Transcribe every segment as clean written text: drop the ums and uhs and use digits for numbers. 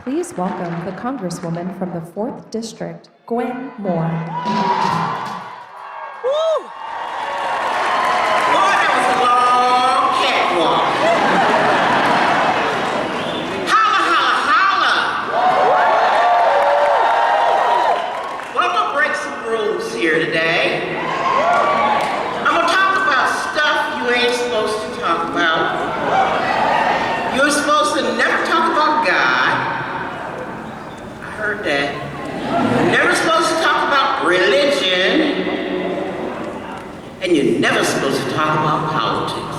Please welcome the Congresswoman from the 4th District, Gwen Moore. Woo! Boy, that was a long catwalk. Holla, holla, holla! Well, I'm gonna break some rules here today. I'm gonna talk about stuff you ain't supposed to talk about. You're supposed to never talk about God. I heard that. You're never supposed to talk about religion. And you're never supposed to talk about politics.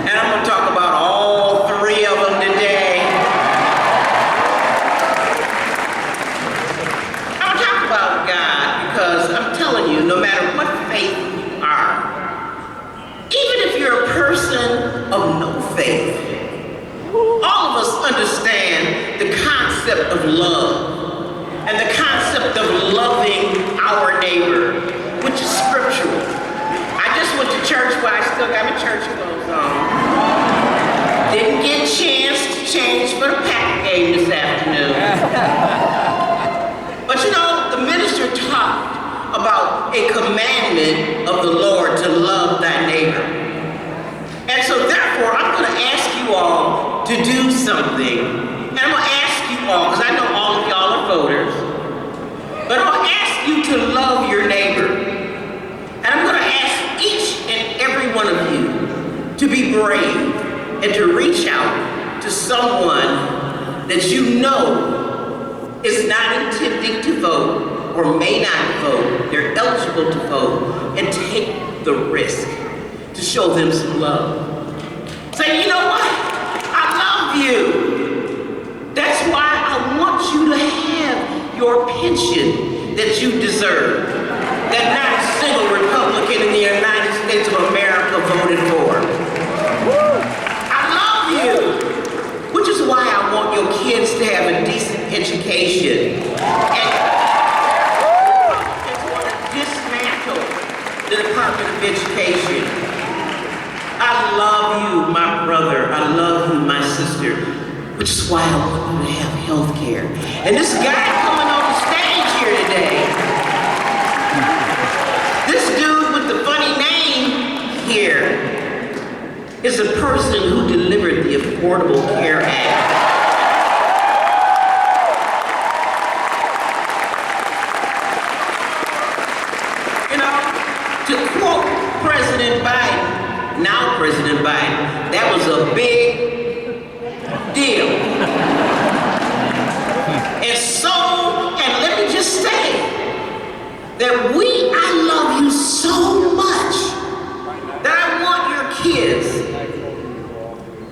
And I'm gonna talk about all three of them today. I'm gonna talk about God because I'm telling you, no matter what faith you are, even if you're a person of no faith, all of us understand the concept of love and the concept of loving our neighbor, which is scriptural. I just went to church, but I still got my church clothes on. Didn't get a chance to change for the Packer game this afternoon. But you know, the minister talked about a commandment of the Lord to love thy neighbor. And so therefore, I'm going to ask you all to do something. And I'm going to ask you all, because I know all of y'all are voters, but I'm going to ask you to love your neighbor. And I'm going to ask each and every one of you to be brave and to reach out to someone that you know is not intending to vote or may not vote. They're eligible to vote, and take the risk to show them some love. Say, you know what? I love you. That's why I want you to have your pension that you deserve, that not a single Republican in the United States of America voted for. I love you, which is why I want your kids to have a decent education. And it's going to dismantle the Department of Education. I love you, my brother. I love you, my sister, which is why I want you to have health care. And this guy coming on the stage here today, this dude with the funny name here, is a person who delivered the Affordable Care Act. You know, to quote President Biden, now President Biden, that was a big deal. And so, and let me just say that I love you so much that I want your kids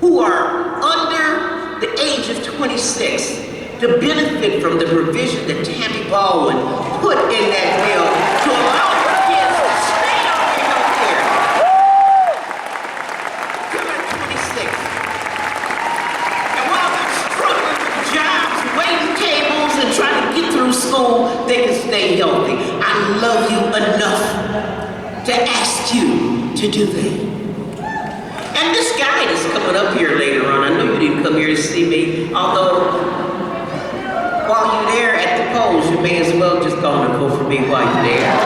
who are under the age of 26 to benefit from the provision that Tammy Baldwin put in that bill to allow her kids to stay on their health care. Till they're 26. And while they're struggling with jobs, waiting tables, and trying to get through school, they can stay healthy. I love you enough to ask you to do that. And this guy that's coming up here later on, I know you didn't come here to see me, although while you're there at the polls, you may as well just go on and vote for me while you're there.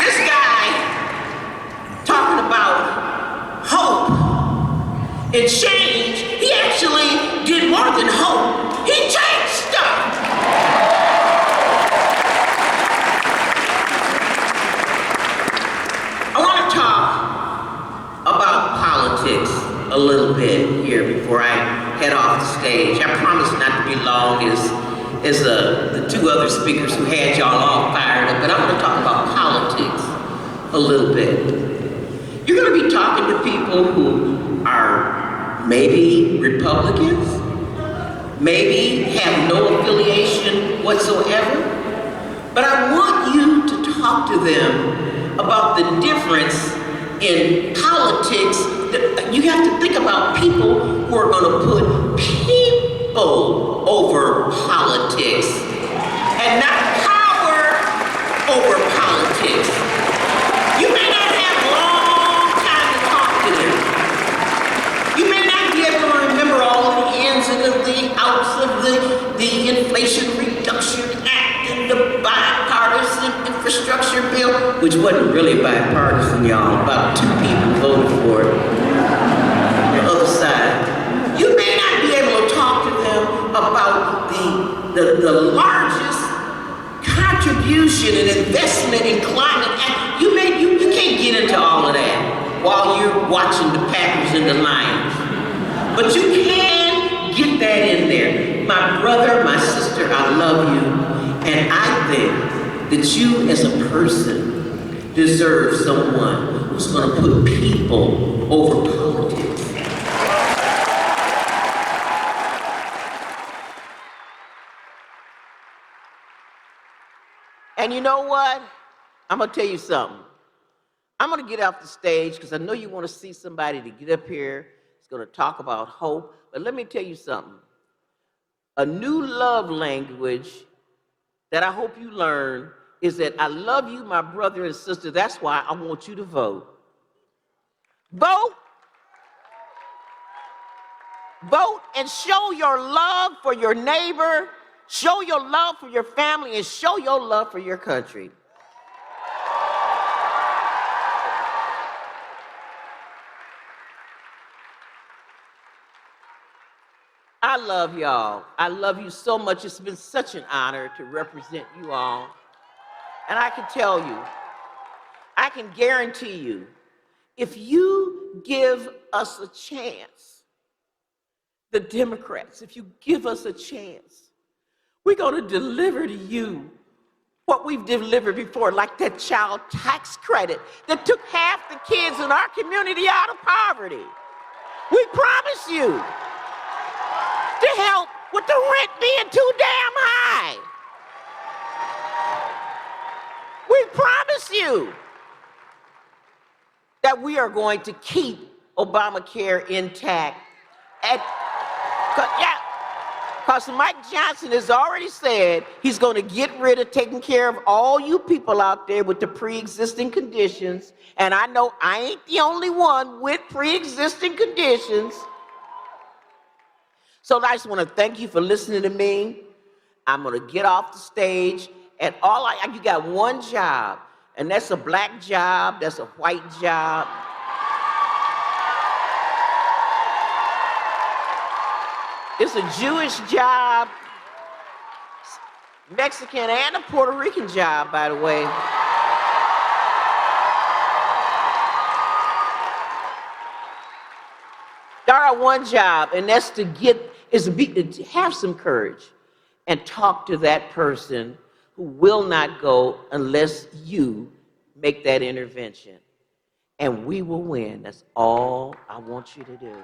This guy talking about hope and change, he actually did more than hope. He changed stuff. I want to talk about politics a little bit here before I head off the stage. I promise not to be long as the two other speakers who had y'all all fired up, but I'm going to talk about politics a little bit. You're going to be talking to people who are maybe Republicans, maybe have no affiliation whatsoever, but I want you to talk to them about the difference in politics. You have to think about people who are going to put people over politics and not power over politics. infrastructure bill, which wasn't really bipartisan, y'all. About 2 people voted for it. The other side. You may not be able to talk to them about the largest contribution and investment in climate action. You can't get into all of that while you're watching the Packers and the Lions. But you can get that in there. My brother, my sister, I love you. And I think that you as a person deserve someone who's going to put people over politics. And you know what? I'm going to tell you something. I'm going to get off the stage because I know you want to see somebody to get up here. It's going to talk about hope. But let me tell you something. A new love language that I hope you learn is that I love you, my brother and sister. That's why I want you to vote. Vote. Vote and show your love for your neighbor, show your love for your family, and show your love for your country. I love y'all. I love you so much. It's been such an honor to represent you all. And I can tell you, I can guarantee you, if you give us a chance, the Democrats, if you give us a chance, we're going to deliver to you what we've delivered before, like that child tax credit that took half the kids in our community out of poverty. We promise you to help with the rent being too damn high. We promise you that we are going to keep Obamacare intact. Because Mike Johnson has already said he's going to get rid of taking care of all you people out there with the pre-existing conditions. And I know I ain't the only one with pre-existing conditions. So I just want to thank you for listening to me. I'm going to get off the stage, and you got one job, and that's a black job, that's a white job. It's a Jewish job, Mexican and a Puerto Rican job, by the way. There are one job, and that's to have some courage and talk to that person who will not go unless you make that intervention. And we will win. That's all I want you to do.